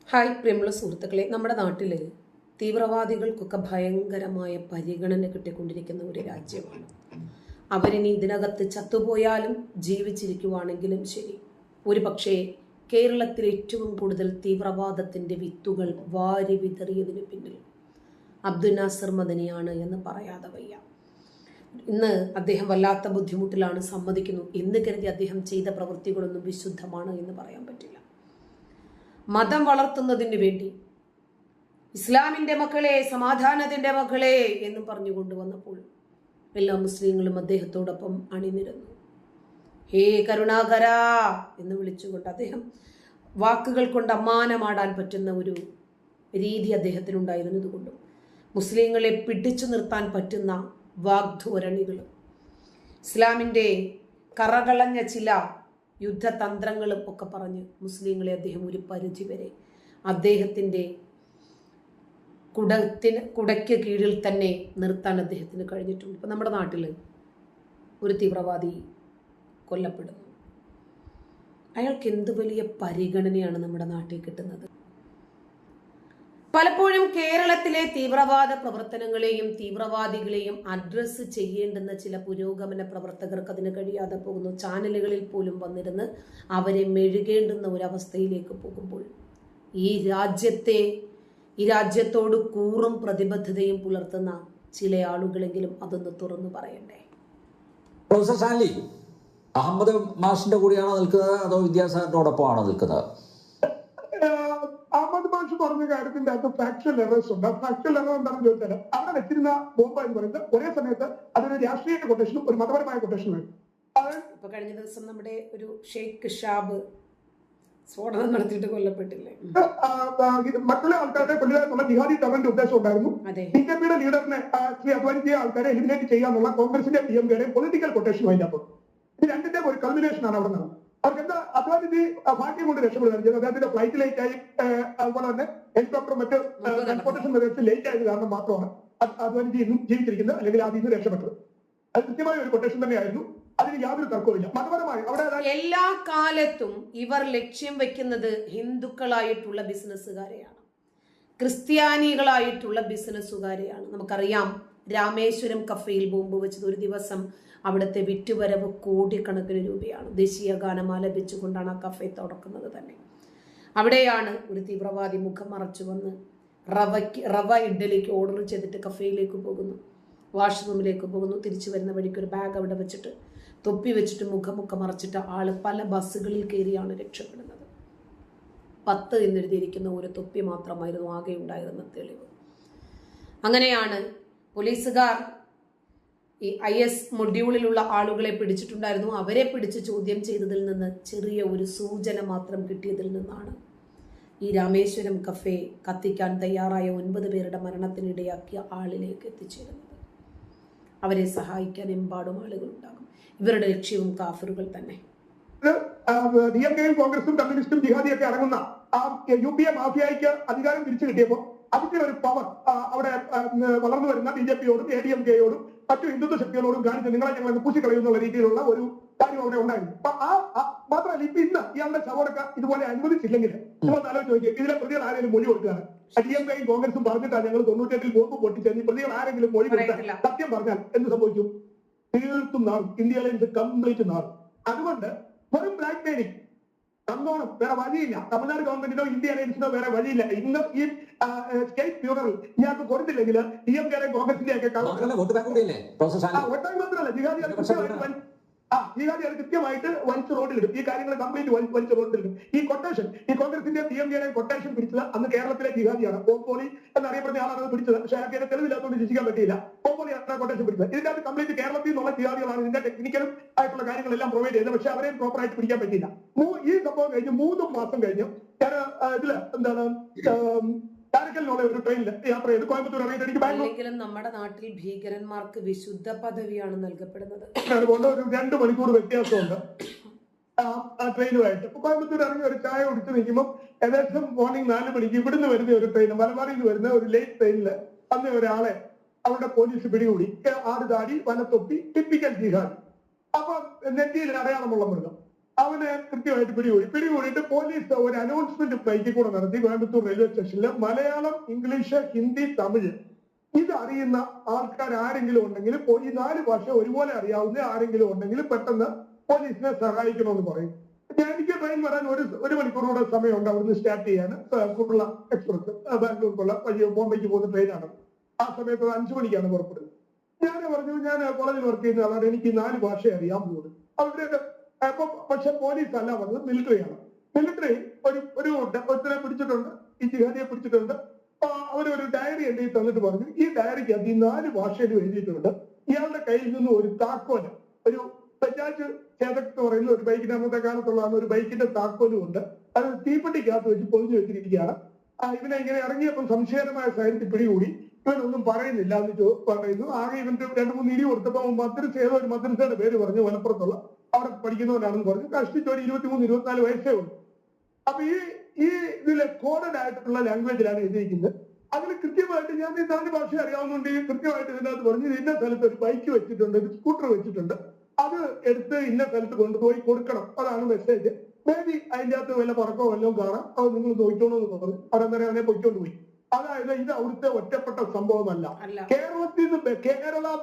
Hi പ്രിയമുള്ള സുഹൃത്തുക്കളെ, നമ്മുടെ നാട്ടിൽ തീവ്രവാദികൾക്കൊക്കെ ഭയങ്കരമായ പരിഗണന കിട്ടിക്കൊണ്ടിരിക്കുന്ന ഒരു രാജ്യമാണ്. അവരിനി ഇതിനകത്ത് ചത്തുപോയാലും ജീവിച്ചിരിക്കുവാണെങ്കിലും ശരി, ഒരു പക്ഷേ കേരളത്തിൽ ഏറ്റവും കൂടുതൽ തീവ്രവാദത്തിൻ്റെ വിത്തുകൾ വാരി വിതറിയതിന് പിന്നിൽ അബ്ദുൽ നാസർ മദനിയാണ് എന്ന് പറയാതെ വയ്യ. ഇന്ന് അദ്ദേഹം വല്ലാത്ത ബുദ്ധിമുട്ടിലാണ്, സമ്മതിക്കുന്നു. എന്ന് കരുതി അദ്ദേഹം ചെയ്ത പ്രവൃത്തികളൊന്നും വിശുദ്ധമാണ് എന്ന് പറയാൻ പറ്റില്ല. മതം വളർത്തുന്നതിന് വേണ്ടി ഇസ്ലാമിൻ്റെ മക്കളെ, സമാധാനത്തിൻ്റെ മക്കളെ എന്ന് പറഞ്ഞു കൊണ്ടുവന്നപ്പോൾ എല്ലാ മുസ്ലിങ്ങളും അദ്ദേഹത്തോടൊപ്പം അണിനിരന്നു. ഹേ കരുണാകര എന്ന് വിളിച്ചുകൊണ്ട് അദ്ദേഹം വാക്കുകൾ കൊണ്ട് അമ്മാനമാടാൻ പറ്റുന്ന ഒരു രീതി അദ്ദേഹത്തിനുണ്ടായിരുന്നതുകൊണ്ടും മുസ്ലിങ്ങളെ പിടിച്ചു നിർത്താൻ പറ്റുന്ന വാഗ്ധോരണികളും ഇസ്ലാമിൻ്റെ കറകളഞ്ഞ ചില യുദ്ധതന്ത്രങ്ങളും ഒക്കെ പറഞ്ഞ് മുസ്ലിങ്ങളെ അദ്ദേഹം ഒരു പരിധിവരെ അദ്ദേഹത്തിൻ്റെ കുടയ്ക്ക് കീഴിൽ തന്നെ നിർത്താൻ അദ്ദേഹത്തിന് കഴിഞ്ഞിട്ടുണ്ട്. ഇപ്പം നമ്മുടെ നാട്ടിൽ ഒരു തീവ്രവാദി കൊല്ലപ്പെടുന്നു. അയാൾക്ക് എന്ത് വലിയ പരിഗണനയാണ് നമ്മുടെ നാട്ടിൽ കിട്ടുന്നത്. പലപ്പോഴും കേരളത്തിലെ തീവ്രവാദ പ്രവർത്തനങ്ങളെയും തീവ്രവാദികളെയും അഡ്രസ്സ് ചെയ്യേണ്ടുന്ന ചില പുരോഗമന പ്രവർത്തകർക്ക് അതിന് കഴിയാതെ പോകുന്നു. ചാനലുകളിൽ പോലും വന്നിരുന്ന് അവരെ മെഴുകേണ്ടുന്ന ഒരവസ്ഥയിലേക്ക് പോകുമ്പോൾ ഈ രാജ്യത്തോട് കൂറും പ്രതിബദ്ധതയും പുലർത്തുന്ന ചില ആളുകളെങ്കിലും അതൊന്ന് തുറന്നു പറയണ്ടേ. പ്രൊഫസർ സ്റ്റാൻലി, അഹമ്മദ് മാഷിന്റെ കൂടെയാണോ നിൽക്കുന്നത് അതോ വിദ്യാസാഗറിനോടൊപ്പമാണോ നിൽക്കുന്നത്? അഹമ്മദ് മാഷ് പറഞ്ഞ കാര്യത്തിന്റെ അകത്ത് ഫാക്ച്വൽ എറേഴ്സ് ഉണ്ട്. ഫാക്ച്വൽ എറർ എന്താണെന്ന് ചോദിച്ചാൽ, അവിടെ വെച്ചിരുന്ന ബോംബ് എന്ന് പറയുന്നത് ഒരേ സമയത്ത് അതൊരു രാഷ്ട്രീയ കൊട്ടേഷനും ഒരു മതപരമായ കൊട്ടേഷനും വേണം. ഇപ്പൊ കഴിഞ്ഞ ദിവസം നമ്മുടെ ഒരു ഷെയ്ഖ് ഷാബ് സ്ഫോടനം നടത്തിയിട്ട് കൊല്ലപ്പെട്ടില്ലേ? മറ്റുള്ള ആൾക്കാരെ കൊല്ലുക ജിഹാദി ടവറിന്റെ ഉദ്ദേശം ഉണ്ടായിരുന്നു. ബിജെപിയുടെ ലീഡറിനെ ശ്രീ അദ്വാനിജിയെ ആൾക്കാരെ എലിമിനേറ്റ് ചെയ്യാന്നുള്ള കോൺഗ്രസിന്റെ DMKയുടെയും പൊളിറ്റിക്കൽ കൊട്ടേഷനും അതിനകത്ത്. ഇത് രണ്ടിന്റെ ഒരു കൾമിനേഷനാണ് അവിടെ നടന്നത്. അവർക്ക് എന്താ അദ്വാനിജി ഭാഗ്യം കൊണ്ട് രക്ഷപ്പെടുകയാണ്. അദ്ദേഹത്തിന്റെ ഫ്ലൈറ്റ് ലേറ്റ് ആയി, അതുപോലെ തന്നെ ഹെലികോപ്റ്റർ മറ്റ് ട്രാൻസ്പോർട്ടേഷൻ മെത്തേഡ്സ് ലേറ്റ് ആയത് കാരണം മാത്രമാണ് അദ്വാനിജി ഇന്നും ജീവിച്ചിരിക്കുന്നത്, അല്ലെങ്കിൽ ആദ്യം നിന്ന് രക്ഷപ്പെട്ടത്. അത് കൃത്യമായ ഒരു കൊട്ടേഷൻ തന്നെയായിരുന്നു. അതിന് യാതൊരു തർക്കവുമില്ല. മതപരമായി അവിടെ എല്ലാ കാലത്തും ഇവർ ലക്ഷ്യം വെക്കുന്നത് ഹിന്ദുക്കളായിട്ടുള്ള ബിസിനസ്സുകാരെയാണ്, ക്രിസ്ത്യാനികളായിട്ടുള്ള ബിസിനസ്സുകാരെയാണ്. നമുക്കറിയാം, രാമേശ്വരം കഫേയിൽ ബോംബ് വെച്ചത് ഒരു ദിവസം അവിടുത്തെ വിറ്റുവരവ് കോടിക്കണക്കിന് രൂപയാണ്. ദേശീയ ഗാനം ആലപിച്ചുകൊണ്ടാണ് ആ കഫേ തുറക്കുന്നത് തന്നെ. അവിടെയാണ് ഒരു തീവ്രവാദി മുഖം മറച്ചു വന്ന് റവ ഇഡ്ഡലിക്ക് ഓർഡർ ചെയ്തിട്ട് കഫേയിലേക്ക് പോകുന്നു, വാഷ്റൂമിലേക്ക് പോകുന്നു. തിരിച്ചു വരുന്ന വഴിക്ക് ഒരു ബാഗ് അവിടെ വെച്ചിട്ട് തൊപ്പി വെച്ചിട്ട് മുഖമൊക്കെ മറച്ചിട്ട് ആള് പല ബസ്സുകളിൽ കയറിയാണ് രക്ഷപ്പെടുന്നത്. 10 എന്നെഴുതിയിരിക്കുന്ന ഒരു തൊപ്പി മാത്രമായിരുന്നു ആകെ ഉണ്ടായിരുന്ന തെളിവ്. അങ്ങനെയാണ് പോലീസുകാർ ഈ IS മൊഡ്യൂളിലുള്ള ആളുകളെ പിടിച്ചിട്ടുണ്ടായിരുന്നു. അവരെ പിടിച്ച് ചോദ്യം ചെയ്തതിൽ നിന്ന് ചെറിയ ഒരു സൂചന മാത്രം കിട്ടിയതിൽ നിന്നാണ് ഈ രാമേശ്വരം കഫേ കത്തിക്കാൻ തയ്യാറായ 9 പേരുടെ മരണത്തിനിടയാക്കിയ ആളിലേക്ക് എത്തിച്ചേരുന്നത്. അവരെ സഹായിക്കാൻ എമ്പാടും ആളുകൾ ഉണ്ടാകും. ഇവരുടെ ലക്ഷ്യവും കാഫിറുകൾ തന്നെ. DMKയും കോൺഗ്രസും കമ്മ്യൂണിസ്റ്റും ജിഹാദിയൊക്കെ അടങ്ങുന്ന ആ UPA മാഫിയയ്ക്ക് അധികാരം തിരിച്ചു കിട്ടിയപ്പോൾ അതിന്റെ ഒരു പവർ അവിടെ വളർന്നു വരുന്ന BJPയോടും ADMKയോടും മറ്റു ഹിന്ദുത്വ ശക്തികളോടും കാണിച്ച് നിങ്ങളെ ഞങ്ങൾ പൂശിക്കളയുന്നുള്ള രീതിയിലുള്ള ഒരു കാര്യം അവിടെ ഉണ്ടായിരുന്നു. അപ്പൊ മാത്രമല്ല, ഇപ്പൊ ഇന്ന് ഇയാളുടെ ശവടക്ക ഇതുപോലെ അനുവദിച്ചില്ലെങ്കിൽ നിങ്ങൾ ആലോചിച്ച് നോക്കിയാൽ ഇതിലെ പ്രതികൾ ആരെങ്കിലും മൊഴി കൊടുക്കുകയാണ്. DMKയും കോൺഗ്രസും പറഞ്ഞിട്ടാണ് ഞങ്ങൾ 98-ൽ ബോംബ് പൊട്ടിച്ചത്. ഈ പ്രതികൾ ആരെങ്കിലും മൊഴി കൊടുത്താൽ സത്യം പറഞ്ഞാൽ എന്ത് സംഭവിക്കും? തീർത്തും നാറും. ഇന്ത്യയിലെ ഇത് കംപ്ലീറ്റ് നാറും. അതുകൊണ്ട് വെറും ബ്ലാക്ക് മെയിലിംഗ് തന്നോണം, വേറെ വഴിയില്ല. തമിഴ്നാട് ഗവൺമെന്റിനോ ഇന്ത്യ അലയൻസിനോ വേറെ വഴിയില്ല. ഇന്ന് ഈ സ്റ്റേറ്റ് ബ്യൂറോയിൽ ഇയാൾക്ക് കൊടുത്തില്ലെങ്കിൽ DMKയുടെയും കോൺഗ്രസിന്റെ ഒക്കെ ഒട്ടായി മാത്രമല്ല ജിഹാദികൾ കൃത്യമായിട്ട് വലിച്ചു റോഡിലിടും. ഈ കാര്യങ്ങൾ കംപ്ലീറ്റ് വലിച്ചു റോഡിലിടും. ഈ കൊട്ടേഷൻ, ഈ കോൺഗ്രസിന്റെ DMKയുടെയും കൊട്ടേഷൻ പിടിച്ചത് അന്ന് കേരളത്തിലെ ജിഹാദിയാണ്. പോംപോളി എന്നറിയപ്പെടുന്ന ആളാണ് പിടിച്ചത്. പക്ഷേ അയാൾക്ക് തെളിവില്ലാത്തതുകൊണ്ട് ശിക്ഷിക്കാൻ പറ്റിയില്ല. പോംപോളിയാണ് കൊട്ടേഷൻ പിടിച്ചത്. ഇതിന്റെ അത് കംപ്ലീറ്റ് കേരളത്തിൽ നിന്നുള്ള ജിഹാദികളാണ് ഇതിന്റെ ടെക്നിക്കലും ആയിട്ടുള്ള കാര്യങ്ങളെല്ലാം പ്രൊവൈഡ് ചെയ്തത്. പക്ഷെ അവരെയും പ്രോപ്പറായിട്ട് പിടിക്കാൻ പറ്റിയില്ല. ഈ സംഭവം കഴിഞ്ഞ് 3 മാസം കഴിഞ്ഞ് ഞാൻ ഇതില് എന്താണ് ഒരു ട്രെയിനിൽ യാത്ര ചെയ്ത് കോയമ്പത്തൂർ ഇറങ്ങിയിട്ട് എനിക്ക് ബാംഗ്ലൂർ. നമ്മുടെ നാട്ടിൽ ഭീകരന്മാർക്ക് വിശുദ്ധ പദവിയാണ് നൽകപ്പെടുന്നത്. അതുകൊണ്ട് ഒരു 2 മണിക്കൂർ വ്യത്യാസമുണ്ട് ആ ട്രെയിനുമായിട്ട്. കോയമ്പത്തൂർ ഇറങ്ങി ഒരു ചായ കുടിച്ച് നിൽക്കുമ്പോൾ ഏകദേശം മോർണിംഗ് 4 മണിക്ക് ഇവിടുന്ന് വരുന്ന ഒരു ട്രെയിൻ, മലബാറിൽ നിന്ന് വരുന്ന ഒരു ലേറ്റ് ട്രെയിനിൽ അന്ന് ഒരാളെ അവിടെ പോലീസ് പിടികൂടി. ആടുതാടി, വനത്തൊപ്പി, ടിപ്പിക്കൽ ജിഹാദി. അപ്പൊ നെറ്റിയിൽ അടയാളമുള്ള മൃഗം. അവനെ കൃത്യമായിട്ട് പിടികൂടിയിട്ട് പോലീസ് ഒരു അനൗൺസ്മെന്റ് ബൈക്കിൽ കൂടെ നടത്തി കോയമ്പത്തൂർ റെയിൽവേ സ്റ്റേഷനിൽ മലയാളം, ഇംഗ്ലീഷ്, ഹിന്ദി, തമിഴ് ഇത് അറിയുന്ന ആൾക്കാർ ആരെങ്കിലും ഉണ്ടെങ്കിൽ ഈ 4 ഭാഷ ഒരുപോലെ അറിയാവുന്ന ആരെങ്കിലും ഉണ്ടെങ്കിൽ പെട്ടെന്ന് പോലീസിനെ സഹായിക്കണമെന്ന് പറയും. എനിക്ക് ട്രെയിൻ വരാൻ ഒരു മണിക്കൂറോടെ സമയമുണ്ട് അവിടുന്ന് സ്റ്റാർട്ട് ചെയ്യാൻ. കുർള എക്സ്പ്രസ് ബാംഗ്ലൂർക്കുള്ള ബോംബെക്ക് പോകുന്ന ട്രെയിനാണ്. ആ സമയത്ത് 5 മണിക്കാണ് പുറപ്പെടുന്നത്. ഞാൻ പറഞ്ഞു, ഞാൻ കോളേജിൽ വർക്ക് ചെയ്യുന്ന ആളാണ്, എനിക്ക് 4 ഭാഷ അറിയാൻ പോകുന്നത്. അവരുടെ പക്ഷെ പോലീസ് അല്ല വന്നത്, മിലിറ്ററിയാണ്. മിലിറ്ററി ഒരുത്തനെ പിടിച്ചിട്ടുണ്ട്, ഈ ജിഹാദിയെ പിടിച്ചിട്ടുണ്ട്. അവരൊരു ഡയറി എന്റെ തന്നിട്ട് പറഞ്ഞു, ഈ ഡയറിക്കകത്ത് ഈ 4 ഭാഷയിലും എഴുതിയിട്ടുണ്ട്. ഇയാളുടെ കയ്യിൽ നിന്ന് ഒരു താക്കോല്, ഒരു ബജാജ് ചേതക് എന്ന് പറയുന്ന ഒരു ബൈക്കിന്റെ അന്നത്തെ കാലത്തുള്ള ഒരു ബൈക്കിന്റെ താക്കോലും ഉണ്ട്. അത് തീപ്പെട്ടിക്കകത്ത് വെച്ച് പൊതിഞ്ഞു വെച്ചിരിക്കുകയാണ്. ഇവനെ ഇങ്ങനെ ഇറങ്ങിയപ്പോൾ സംശയകരമായ സാഹചര്യത്തിൽ പിടികൂടി. ഇവനൊന്നും പറയുന്നില്ല എന്ന് പറയുന്നു. ആകെ ഇവന്റെ 2-3 ഇടി കൊടുത്തപ്പോൾ മദ്രസ ഏതോ ഒരു മദ്രസയുടെ പേര് പറഞ്ഞു, മലപ്പുറത്തുള്ള അവിടെ പഠിക്കുന്നവരാണെന്ന് പറഞ്ഞു. കഷ്ടിച്ച് ഒരു 23-24 വയസ്സേ ഉള്ളൂ. അപ്പൊ ഈ ഇതിലെ കോഡഡ് ആയിട്ടുള്ള ലാംഗ്വേജിലാണ് എഴുതിയിരിക്കുന്നത്. അതിൽ കൃത്യമായിട്ട് ഞാൻ ഈ 4 ഭാഷ അറിയാവുന്നതുകൊണ്ട് കൃത്യമായിട്ട് ഇതിനകത്ത് പറഞ്ഞു, ഇന്ന സ്ഥലത്ത് ഒരു ബൈക്ക് വെച്ചിട്ടുണ്ട്, ഒരു സ്കൂട്ടർ വെച്ചിട്ടുണ്ട്, അത് എടുത്ത് ഇന്ന സ്ഥലത്ത് കൊണ്ടുപോയി കൊടുക്കണം, അതാണ് മെസ്സേജ്. മേ ബി അതിന്റെ അകത്ത് വല്ല പറക്കോ വല്ലതും കാണാം, അത് നിങ്ങൾ നോക്കിക്കോണോ എന്ന് പറഞ്ഞു. അവിടെ അവനെ പൊയ്ക്കൊണ്ട് പോയി. അതായത് ഇത് അവിടുത്തെ ഒറ്റപ്പെട്ട സംഭവമല്ല. കേരള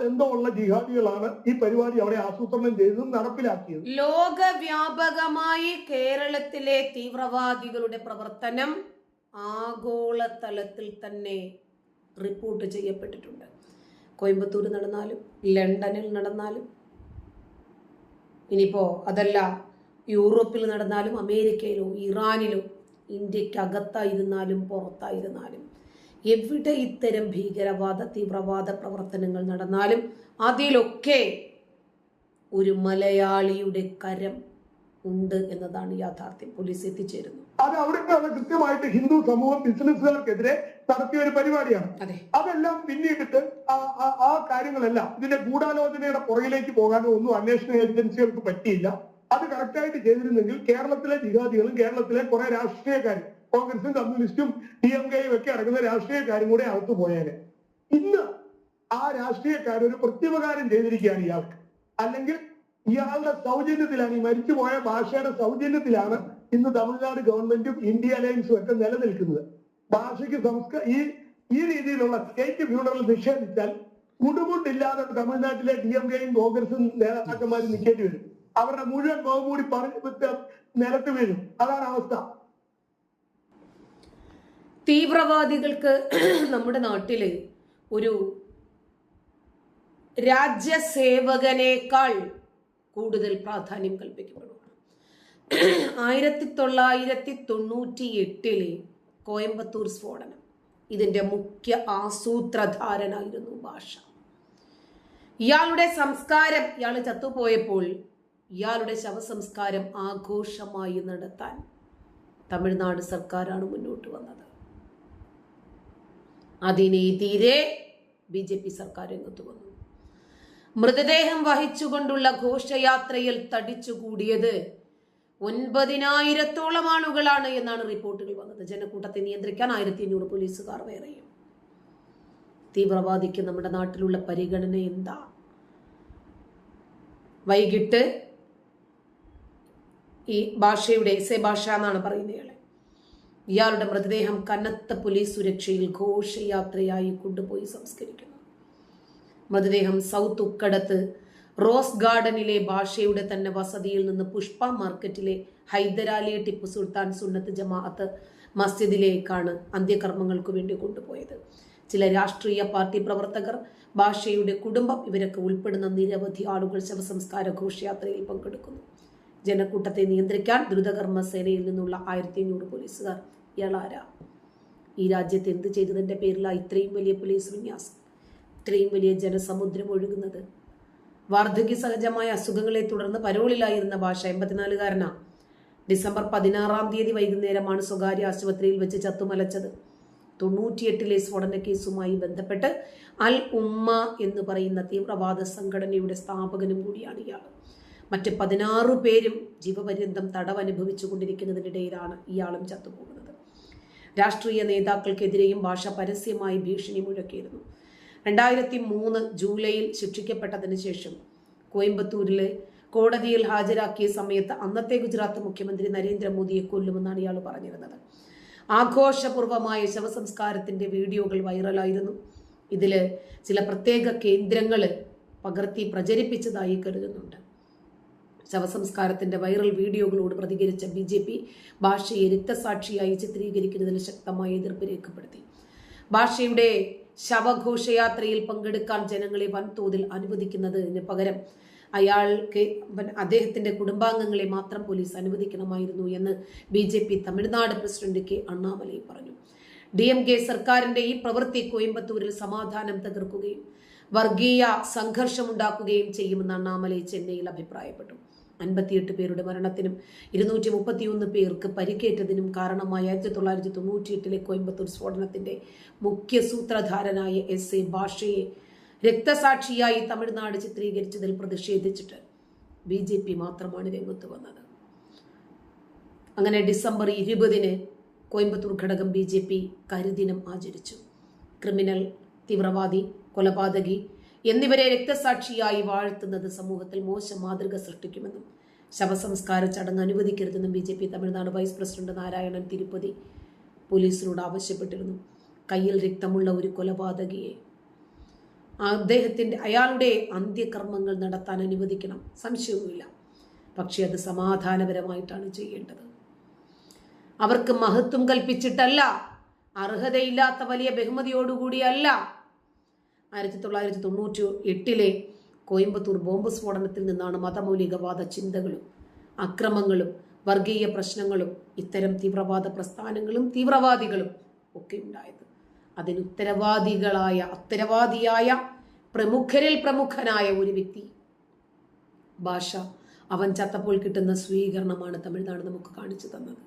ബന്ധമുള്ള ജിഹാദികളാണ് ഈ പരിപാടി അവിടെ ആസൂത്രണം ചെയ്തതും നടപ്പിലാക്കിയത്. ലോകവ്യാപകമായി കേരളത്തിലെ തീവ്രവാദികളുടെ പ്രവർത്തനം ആഗോളതലത്തിൽ തന്നെ റിപ്പോർട്ട് ചെയ്യപ്പെട്ടിട്ടുണ്ട്. കോയമ്പത്തൂർ നടന്നാലും ലണ്ടനിൽ നടന്നാലും, ഇനിയിപ്പോ അതല്ല യൂറോപ്പിൽ നടന്നാലും, അമേരിക്കയിലോ ഇറാനിലോ, ഇന്ത്യക്കകത്തായിരുന്നാലും പുറത്തായിരുന്നാലും, എവിടെ ഇത്തരം ഭീകരവാദ തീവ്രവാദ പ്രവർത്തനങ്ങൾ നടന്നാലും അതിലൊക്കെ ഒരു മലയാളിയുടെ കരം ഉണ്ട് എന്നതാണ് യാഥാർത്ഥ്യം. പോലീസ് എത്തിച്ചേരുന്നു. അത് അവിടെ കൃത്യമായിട്ട് ഹിന്ദു സമൂഹം ബിസിനസ്സുകാർക്കെതിരെ നടത്തിയ ഒരു പരിപാടിയാണ്. അതെല്ലാം പിന്നീടിട്ട് ആ കാര്യങ്ങളെല്ലാം ഇതിന്റെ ഗൂഢാലോചനയുടെ പുറകിലേക്ക് പോകാനോ ഒന്നും അന്വേഷണ ഏജൻസികൾക്ക് പറ്റിയില്ല. അത് കറക്റ്റായിട്ട് ചെയ്തിരുന്നെങ്കിൽ കേരളത്തിലെ ജിഹാദികളും കേരളത്തിലെ കുറെ രാഷ്ട്രീയക്കാരും, കോൺഗ്രസും കമ്മ്യൂണിസ്റ്റും DMKയും ഒക്കെ അടങ്ങുന്ന രാഷ്ട്രീയക്കാരും കൂടെ അകത്തു പോയാല് ഇന്ന് ആ രാഷ്ട്രീയക്കാർ ഒരു പ്രത്യുപകാരം ചെയ്തിരിക്കുകയാണ് ഇയാൾക്ക്. അല്ലെങ്കിൽ ഇയാളുടെ സൗജന്യത്തിലാണ്, ഈ മരിച്ചുപോയ ഭാഷയുടെ സൗജന്യത്തിലാണ് ഇന്ന് തമിഴ്നാട് ഗവൺമെന്റും ഇന്ത്യ അലയൻസും ഒക്കെ നിലനിൽക്കുന്നത്. ഭാഷയ്ക്ക് ഈ രീതിയിലുള്ള സ്റ്റേറ്റ് ഫ്യൂണറൽ നിഷേധിച്ചാൽ മുടുമുട്ടില്ലാതെ തമിഴ്നാട്ടിലെ DMKയും കോൺഗ്രസും നേതാക്കന്മാരും നിൽക്കേണ്ടി വരും. അവരുടെ മുഴുവൻ മുഖം കൂടി പറഞ്ഞു നിലത്ത് വീഴും. അതാണ് അവസ്ഥ. തീവ്രവാദികൾക്ക് നമ്മുടെ നാട്ടില് ഒരു രാജ്യസേവകനേക്കാൾ കൂടുതൽ പ്രാധാന്യം കൽപ്പിക്കപ്പെടുകയാണ്. 1998 കോയമ്പത്തൂർ സ്ഫോടനം, ഇതിന്റെ മുഖ്യ ആസൂത്രധാരനായിരുന്നു ഭാഷ. ഇയാളുടെ സംസ്കാരം, ഇയാൾ ചത്തുപോയപ്പോൾ ഇയാളുടെ ശവസംസ്കാരം ആഘോഷമായി നടത്താൻ തമിഴ്നാട് സർക്കാരാണ് മുന്നോട്ട് വന്നത്. അതിനെതിരെ BJP സർക്കാർ രംഗത്ത് വന്നു. മൃതദേഹം വഹിച്ചുകൊണ്ടുള്ള ഘോഷയാത്രയിൽ തടിച്ചുകൂടിയത് 9,000-ഓളം ആളുകളാണ് എന്നാണ് റിപ്പോർട്ടുകൾ വന്നത്. ജനക്കൂട്ടത്തെ നിയന്ത്രിക്കാൻ 1,500 പോലീസുകാർ വേറെയും. തീവ്രവാദിക്ക് നമ്മുടെ നാട്ടിലുള്ള പരിഗണന എന്താ? വൈകിട്ട് ഈ ഭാഷയുടെ ഭാഷ എന്നാണ് പറയുന്നത്, ഇയാളുടെ മൃതദേഹം കനത്ത പോലീസ് സുരക്ഷയിൽ ഘോഷയാത്രയായി കൊണ്ടുപോയി സംസ്കരിക്കുന്നു. മൃതദേഹം സൗത്ത് ഉക്കടത്ത് റോസ് ഗാർഡനിലെ ഭാഷയുടെ തന്നെ വസതിയിൽ നിന്ന് പുഷ്പ മാർക്കറ്റിലെ ഹൈദരാലി ടിപ്പു സുൽത്താൻ സുന്നത്ത് ജമാഅത്ത് മസ്ജിദിലേക്കാണ് അന്ത്യകർമ്മങ്ങൾക്ക് വേണ്ടി കൊണ്ടുപോയത്. ചില രാഷ്ട്രീയ പാർട്ടി പ്രവർത്തകർ, ഭാഷയുടെ കുടുംബം, ഇവരൊക്കെ ഉൾപ്പെടുന്ന നിരവധി ആളുകൾ ശവസംസ്കാര ഘോഷയാത്രയിൽ പങ്കെടുക്കുന്നു. ജനക്കൂട്ടത്തെ നിയന്ത്രിക്കാൻ ദ്രുതകർമ്മ സേനയിൽ നിന്നുള്ള 1,500 പോലീസുകാർ. ഇയാളാരാ? ഈ രാജ്യത്ത് എന്ത് ചെയ്തതിന്റെ പേരിലാണ് ഇത്രയും വലിയ പോലീസ് വിന്യാസം, ഇത്രയും വലിയ ജനസമുദ്രം ഒഴുകുന്നത്? വാർദ്ധക്യ സഹജമായ അസുഖങ്ങളെ തുടർന്ന് പരോളിലായിരുന്ന ഭാഷ 84-കാരനാണ്. ഡിസംബർ 16 വൈകുന്നേരമാണ് സ്വകാര്യ ആശുപത്രിയിൽ വെച്ച് ചത്തുമലച്ചത്. 98 സ്ഫോടന കേസുമായി ബന്ധപ്പെട്ട് അൽ ഉമ്മ എന്ന് പറയുന്ന തീവ്രവാദ സംഘടനയുടെ സ്ഥാപകനും കൂടിയാണ് ഇയാൾ. മറ്റ് 16 പേരും ജീവപര്യന്തം തടവനുഭവിച്ചു കൊണ്ടിരിക്കുന്നതിനിടയിലാണ് ഇയാളും ചത്തുപോകുന്നത്. രാഷ്ട്രീയ നേതാക്കൾക്കെതിരെയും ഭാഷ പരസ്യമായി ഭീഷണി മുഴക്കിയിരുന്നു. 2003 ജൂലൈയിൽ ശിക്ഷിക്കപ്പെട്ടതിന് ശേഷം കോയമ്പത്തൂരിലെ കോടതിയിൽ ഹാജരാക്കിയ സമയത്ത് അന്നത്തെ ഗുജറാത്ത് മുഖ്യമന്ത്രി നരേന്ദ്രമോദിയെ കൊല്ലുമെന്നാണ് ഇയാൾ പറഞ്ഞിരുന്നത്. ആഘോഷപൂർവമായ ശവസംസ്കാരത്തിന്റെ വീഡിയോകൾ വൈറലായിരുന്നു. ഇതിൽ ചില പ്രത്യേക കേന്ദ്രങ്ങൾ പകർത്തി പ്രചരിപ്പിച്ചതായി കരുതുന്നുണ്ട്. ശവസംസ്കാരത്തിന്റെ വൈറൽ വീഡിയോകളോട് പ്രതികരിച്ച BJP ഭാഷയെ രക്തസാക്ഷിയായി ചിത്രീകരിക്കുന്നതിൽ ശക്തമായ എതിർപ്പ് രേഖപ്പെടുത്തി. ഭാഷയുടെ ശവഘോഷയാത്രയിൽ പങ്കെടുക്കാൻ ജനങ്ങളെ വൻതോതിൽ അനുവദിക്കുന്നതിന് പകരം അദ്ദേഹത്തിന്റെ കുടുംബാംഗങ്ങളെ മാത്രം പോലീസ് അനുവദിക്കണമായിരുന്നു എന്ന് BJP Tamil Nadu president K. Annamalai പറഞ്ഞു. DMK സർക്കാരിന്റെ ഈ പ്രവൃത്തി കോയമ്പത്തൂരിൽ സമാധാനം തകർക്കുകയും വർഗീയ സംഘർഷമുണ്ടാക്കുകയും ചെയ്യുമെന്ന് അണ്ണാമലൈ ചെന്നൈയിൽ അഭിപ്രായപ്പെട്ടു. 58 പേരുടെ മരണത്തിനും 231 പേർക്ക് പരിക്കേറ്റതിനും കാരണമായ 1998 കോയമ്പത്തൂർ സ്ഫോടനത്തിന്റെ മുഖ്യ സൂത്രധാരനായ SA ഭാഷയെ രക്തസാക്ഷിയായി തമിഴ്നാട് ചിത്രീകരിച്ചതിൽ പ്രതിഷേധിച്ചിട്ട് BJP മാത്രമാണ് രംഗത്ത് വന്നത്. അങ്ങനെ ഡിസംബർ 20 കോയമ്പത്തൂർ ഘടകം BJP കരിദിനം ആചരിച്ചു. ക്രിമിനൽ, തീവ്രവാദി, കൊലപാതകി എന്നിവരെ രക്തസാക്ഷിയായി വാഴ്ത്തുന്നത് സമൂഹത്തിൽ മോശം മാതൃക സൃഷ്ടിക്കുമെന്നും ശവസംസ്കാര ചടങ്ങ് അനുവദിക്കരുതെന്നും BJP Tamil Nadu vice president Narayanan Tirupati പോലീസിനോട് ആവശ്യപ്പെട്ടിരുന്നു. കയ്യിൽ രക്തമുള്ള ഒരു കൊലപാതകിയെ അയാളുടെ അന്ത്യകർമ്മങ്ങൾ നടത്താൻ അനുവദിക്കണം, സംശയവുമില്ല. പക്ഷെ അത് സമാധാനപരമായിട്ടാണ് ചെയ്യേണ്ടത്. അവർക്ക് മഹത്വം കൽപ്പിച്ചിട്ടല്ല, അർഹതയില്ലാത്ത വലിയ ബഹുമതിയോടുകൂടിയല്ല. 1998 കോയമ്പത്തൂർ ബോംബ് സ്ഫോടനത്തിൽ നിന്നാണ് മതമൗലികവാദ ചിന്തകളും അക്രമങ്ങളും വർഗീയ പ്രശ്നങ്ങളും ഇത്തരം തീവ്രവാദ പ്രസ്ഥാനങ്ങളും തീവ്രവാദികളും ഒക്കെ ഉണ്ടായത്. അതിന് ഉത്തരവാദിയായ പ്രമുഖരിൽ പ്രമുഖനായ ഒരു വ്യക്തി ഭാഷ, അവൻ ചത്തപ്പോൾ കിട്ടുന്ന സ്വീകരണമാണ് തമിഴ്നാട് നമുക്ക് കാണിച്ചു തന്നത്.